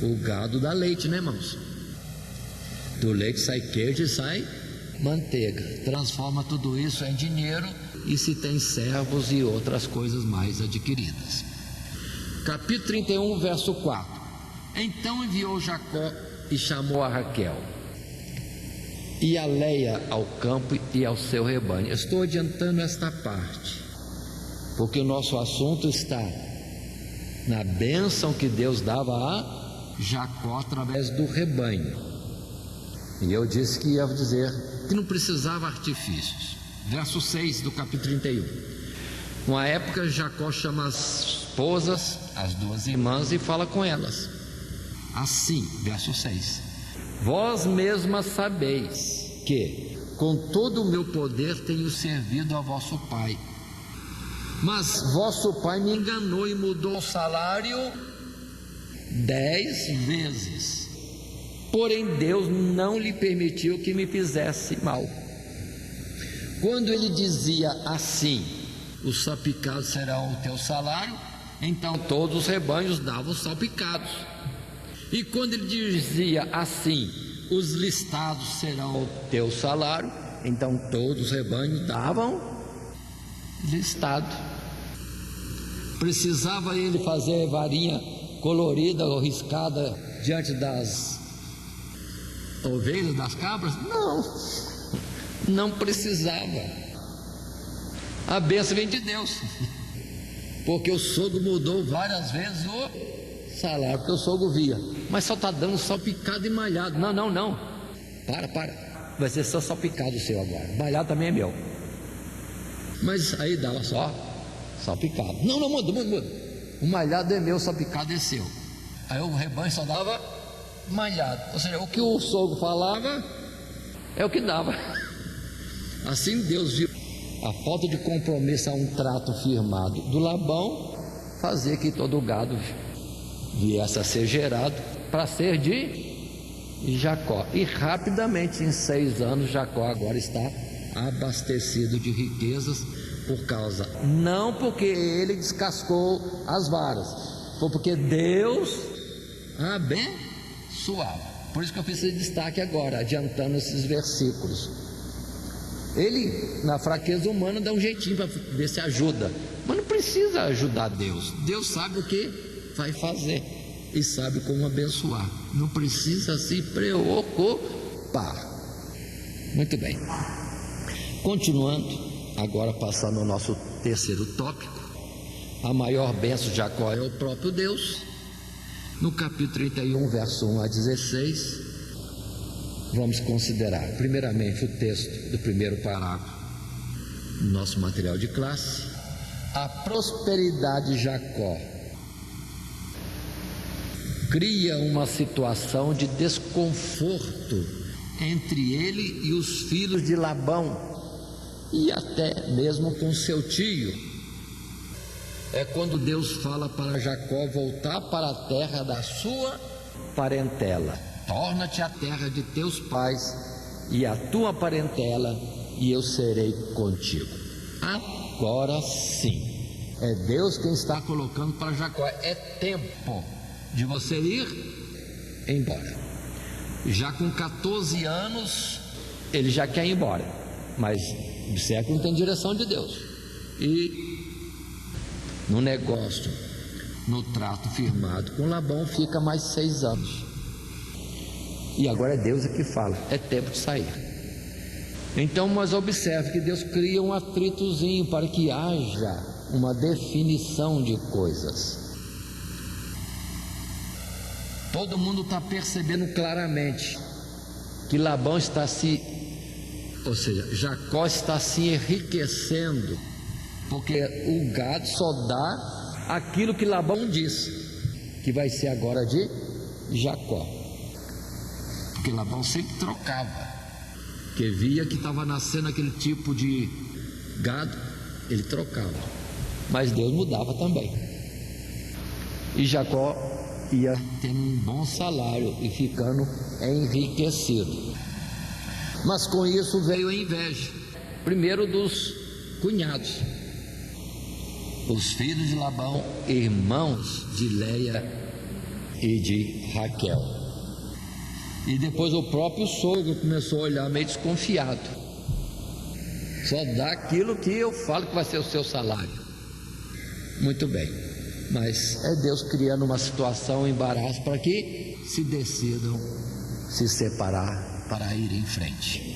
O gado dá leite, né, irmãos? Do leite sai queijo e sai manteiga. Transforma tudo isso em dinheiro e se tem servos e outras coisas mais adquiridas. Capítulo 31, verso 4. Então enviou Jacó e chamou a Raquel e a Leia ao campo e ao seu rebanho. Estou adiantando esta parte, porque o nosso assunto está na bênção que Deus dava a Jacó através do rebanho. E eu disse que ia dizer que não precisava artifícios. Verso 6 do capítulo 31. Uma época Jacó chama as esposas, as duas irmãs, e fala com elas assim, verso 6: vós mesmas sabeis que com todo o meu poder tenho servido a vosso pai, mas vosso pai me enganou e mudou o salário 10 vezes. Porém Deus não lhe permitiu que me fizesse mal. Quando ele dizia assim: os salpicados serão o teu salário, então todos os rebanhos davam os salpicados. E quando ele dizia assim: os listados serão o teu salário, então todos os rebanhos davam listado. Precisava ele fazer varinha colorida ou riscada diante das ovelhas, das cabras? Não precisava. A bênção vem de Deus, porque o sogro mudou várias vezes o salário, porque o sogro via, mas só está dando salpicado e malhado. Não, para, vai ser só salpicado o seu agora, malhado também é meu. Mas aí dava só salpicado. Não, muda. O malhado é meu, o salpicado é seu. Aí o rebanho só dava malhado, ou seja, o que o sogro falava é o que dava. Assim Deus viu a falta de compromisso a um trato firmado do Labão, fazia que todo o gado viesse a ser gerado para ser de Jacó. E rapidamente, em 6 anos, Jacó agora está abastecido de riquezas, por causa, não porque ele descascou as varas, foi porque Deus abençoava. Por isso que eu fiz esse destaque agora, adiantando esses versículos. Ele, na fraqueza humana, dá um jeitinho para ver se ajuda, mas não precisa ajudar Deus. Deus sabe o que vai fazer e sabe como abençoar. Não precisa se preocupar. Muito bem. Continuando, agora passando ao nosso terceiro tópico. A maior bênção de Jacó é o próprio Deus. No capítulo 31, verso 1 a 16, vamos considerar primeiramente o texto do primeiro parágrafo do nosso material de classe. A prosperidade de Jacó cria uma situação de desconforto entre ele e os filhos de Labão, e até mesmo com seu tio. É quando Deus fala para Jacó voltar para a terra da sua parentela. Torna-te à terra de teus pais e a tua parentela, e eu serei contigo. Agora sim, é Deus quem está colocando para Jacó: é tempo de você ir embora. Já com 14 anos, ele já quer ir embora, mas observe que não tem direção de Deus. E no negócio, no trato firmado com Labão, fica mais 6 anos. E agora é Deus que fala: é tempo de sair. Então, mas observe que Deus cria um atritozinho para que haja uma definição de coisas. Todo mundo está percebendo claramente que Labão está ou seja, Jacó está se enriquecendo, porque o gado só dá aquilo que Labão disse, que vai ser agora de Jacó. Porque Labão sempre trocava, porque via que estava nascendo aquele tipo de gado, ele trocava, mas Deus mudava também. E Jacó ia tendo um bom salário e ficando enriquecido. Mas com isso veio a inveja, primeiro dos cunhados. os filhos de Labão, irmãos de Leia e de Raquel. E depois o próprio sogro começou a olhar meio desconfiado. Só dá aquilo que eu falo que vai ser o seu salário. Muito bem, mas é Deus criando uma situação, um embaraço para que se decidam se separar para ir em frente.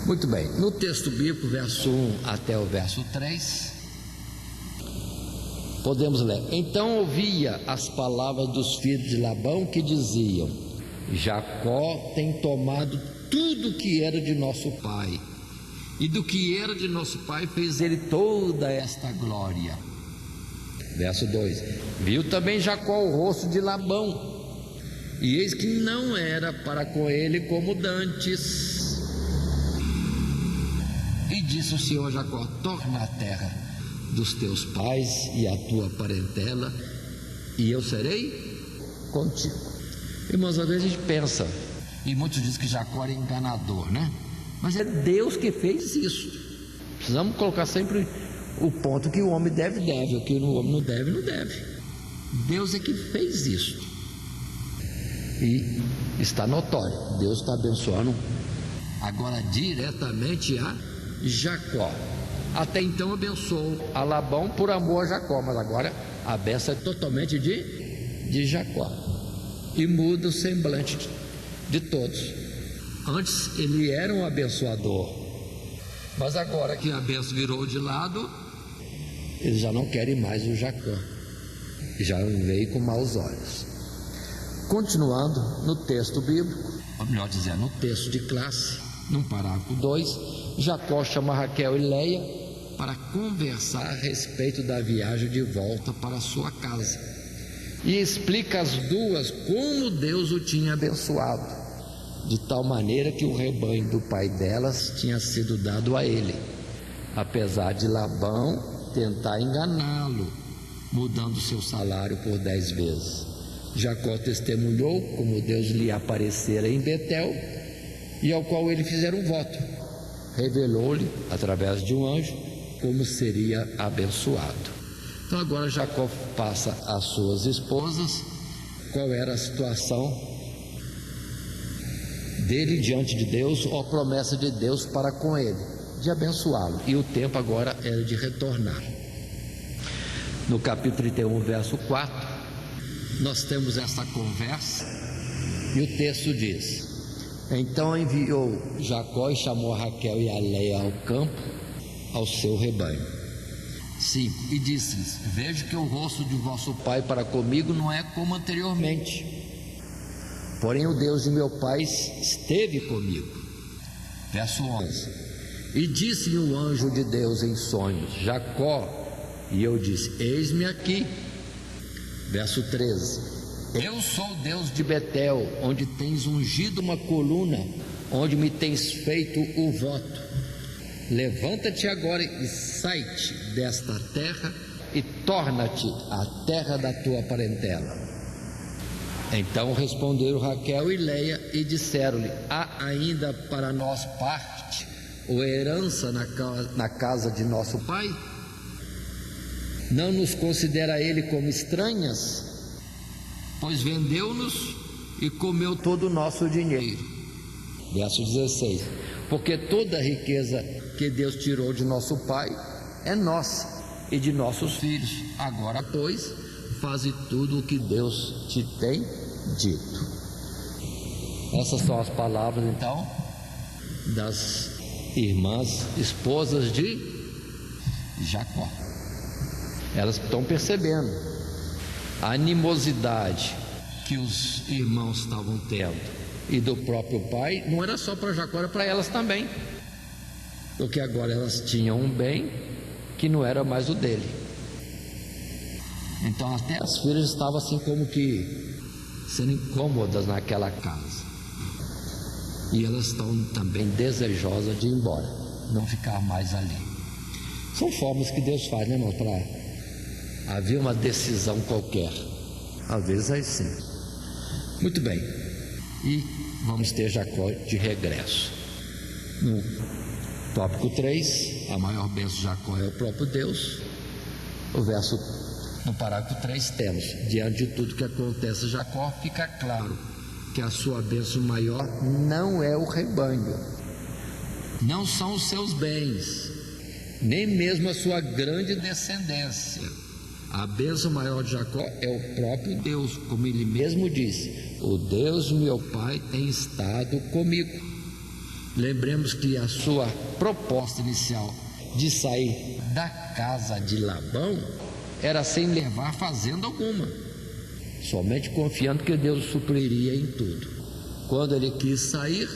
Muito bem, no texto bíblico, verso 1 até o verso 3, podemos ler: então ouvia as palavras dos filhos de Labão que diziam: Jacó tem tomado tudo que era de nosso pai, e do que era de nosso pai fez ele toda esta glória. Verso 2: viu também Jacó o rosto de Labão, e eis que não era para com ele como dantes. E disse o Senhor a Jacó: torna a terra dos teus pais e a tua parentela, e eu serei contigo. Irmãos, às vezes a gente pensa, e muitos dizem que Jacó era enganador, né? Mas é Deus que fez isso. Precisamos colocar sempre o ponto que o homem deve, o que o homem não deve. Deus é que fez isso. E está notório, Deus está abençoando agora diretamente a Jacó. Até então abençoou a Labão por amor a Jacó, mas agora a bênção é totalmente de Jacó. E muda o semblante de todos. Antes ele era um abençoador, mas agora que a bênção virou de lado, eles já não querem mais o Jacó, já veio com maus olhos. Continuando no texto bíblico, ou melhor dizendo, no texto de classe, no parágrafo 2, Jacó chama Raquel e Leia para conversar a respeito da viagem de volta para sua casa, e explica às duas como Deus o tinha abençoado, de tal maneira que o rebanho do pai delas tinha sido dado a ele, apesar de Labão tentar enganá-lo, mudando seu salário por 10 vezes. Jacó testemunhou como Deus lhe aparecera em Betel, e ao qual ele fizera um voto. Revelou-lhe, através de um anjo, como seria abençoado. Então agora Jacó passa às suas esposas qual era a situação dele diante de Deus, ou a promessa de Deus para com ele, de abençoá-lo, e o tempo agora era de retornar. No capítulo 31, verso 4, nós temos essa conversa, e o texto diz: então enviou Jacó e chamou a Raquel e a Leia ao campo, ao seu rebanho. 5, e disse-lhes: vejo que o rosto de vosso pai para comigo não é como anteriormente, porém o Deus de meu pai esteve comigo. Verso 11, e disse-lhe o anjo de Deus em sonhos: Jacó, e eu disse: eis-me aqui. Verso 13, eu sou o Deus de Betel, onde tens ungido uma coluna, onde me tens feito o voto. Levanta-te agora e sai-te desta terra e torna-te à terra da tua parentela. Então responderam Raquel e Leia e disseram-lhe: há ainda para nós parte ou herança na casa de nosso pai? Não nos considera ele como estranhas? Pois vendeu-nos e comeu todo o nosso dinheiro. Verso 16, porque toda a riqueza que Deus tirou de nosso pai é nossa e de nossos filhos. Agora, pois, faze tudo o que Deus te tem dito. Essas são as palavras, então, das irmãs esposas de Jacó. Elas estão percebendo a animosidade que os irmãos estavam tendo, e do próprio pai. Não era só para Jacó, era para elas também, porque agora elas tinham um bem que não era mais o dele. Então até as filhas estavam assim como que sendo incômodas naquela casa, e elas estão também desejosas de ir embora, não ficar mais ali. São formas que Deus faz, né, irmão, para haver uma decisão qualquer. Às vezes é assim. Muito bem, e vamos ter Jacó de regresso. No tópico 3, a maior bênção de Jacó é o próprio Deus. No parágrafo 3 temos: diante de tudo que acontece a Jacó, fica claro que a sua bênção maior não é o rebanho, não são os seus bens, nem mesmo a sua grande descendência. A bênção maior de Jacó é o próprio Deus, como ele mesmo disse: o Deus de meu pai tem estado comigo. Lembremos que a sua proposta inicial de sair da casa de Labão era sem levar fazenda alguma, somente confiando que Deus supriria em tudo. Quando ele quis sair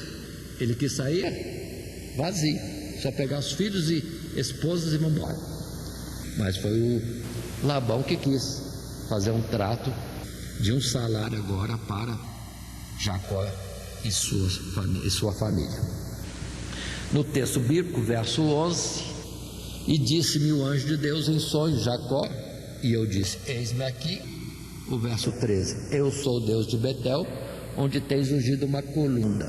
vazio, só pegar os filhos e esposas e vamos embora. Mas foi o Labão que quis fazer um trato de um salário agora para Jacó e sua família. No texto bíblico, verso 11: e disse-me o anjo de Deus em sonho, Jacó, e eu disse: eis-me aqui. O verso 13: eu sou o Deus de Betel, onde tens ungido uma coluna,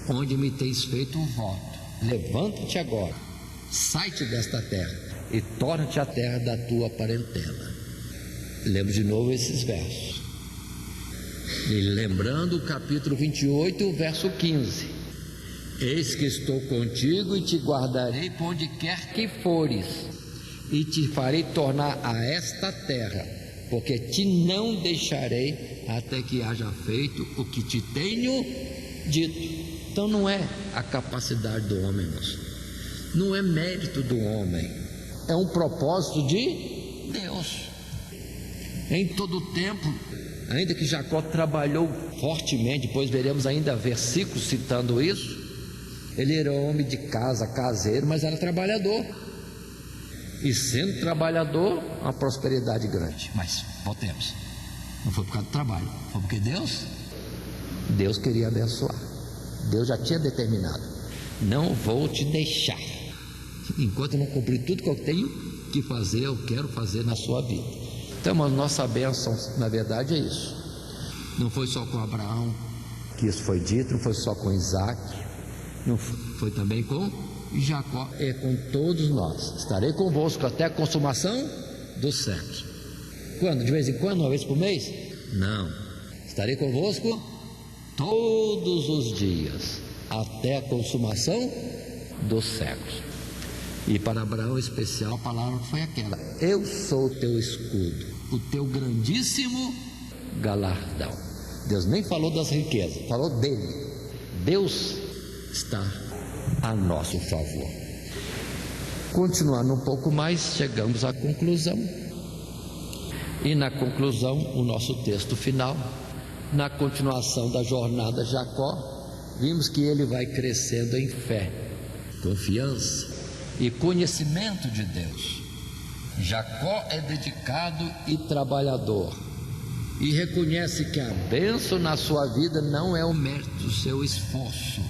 onde me tens feito um voto. Levanta-te agora, sai-te desta terra e torna-te à terra da tua parentela. Lembro de novo esses versos. E lembrando o capítulo 28, o verso 15: eis que estou contigo e te guardarei por onde quer que fores, e te farei tornar a esta terra, porque te não deixarei até que haja feito o que te tenho dito. Então não é a capacidade do homem, moço, não é mérito do homem, é um propósito de Deus. Em todo o tempo, ainda que Jacó trabalhou fortemente, depois veremos ainda versículos citando isso, ele era homem de casa, caseiro, mas era trabalhador, e sendo trabalhador, uma prosperidade grande. Mas voltemos, não foi por causa do trabalho, foi porque Deus queria abençoar. Deus já tinha determinado: não vou te deixar enquanto eu não cumprir tudo que eu tenho que fazer, eu quero fazer na sua vida. Então a nossa bênção, na verdade, é isso. Não foi só com Abraão que isso foi dito, não foi só com Isaac, não foi também com Jacó, é com todos nós. Estarei convosco até a consumação dos séculos. Quando? De vez em quando? Uma vez por mês? Não, estarei convosco todos os dias até a consumação dos séculos. E para Abraão em especial, a palavra foi aquela: eu sou o teu escudo, o teu grandíssimo galardão. Deus nem falou das riquezas, falou dele. Deus está a nosso favor. Continuando um pouco mais, chegamos à conclusão. E na conclusão, o nosso texto final, na continuação da jornada de Jacó, vimos que ele vai crescendo em fé, confiança e conhecimento de Deus. Jacó é dedicado e trabalhador, e reconhece que a bênção na sua vida não é o mérito do seu esforço,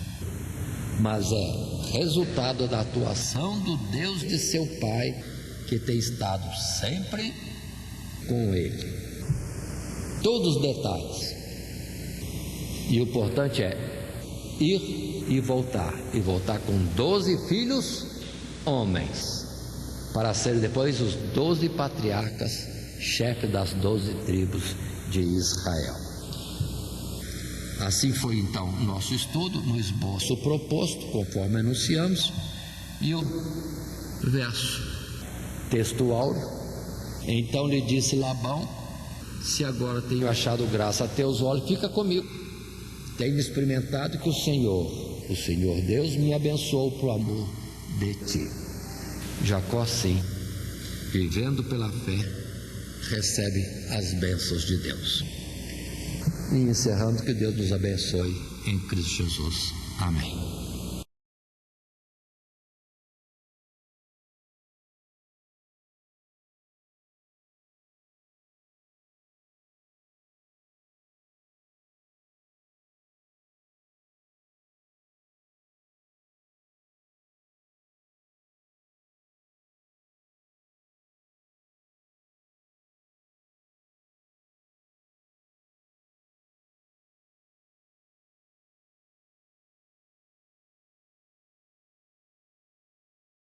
mas é resultado da atuação do Deus de seu pai, que tem estado sempre com ele. Todos os detalhes. E o importante é ir e voltar com 12 filhos homens, para serem depois os 12 patriarcas, chefe das 12 tribos de Israel. Assim foi então o nosso estudo no esboço proposto, conforme anunciamos, e o verso textual: então lhe disse Labão: se agora tenho achado graça a teus olhos, fica comigo. Tenho experimentado que o Senhor Deus me abençoou por amor de ti. Jacó, sim, vivendo pela fé, recebe as bênçãos de Deus. E encerrando, que Deus nos abençoe em Cristo Jesus. Amém.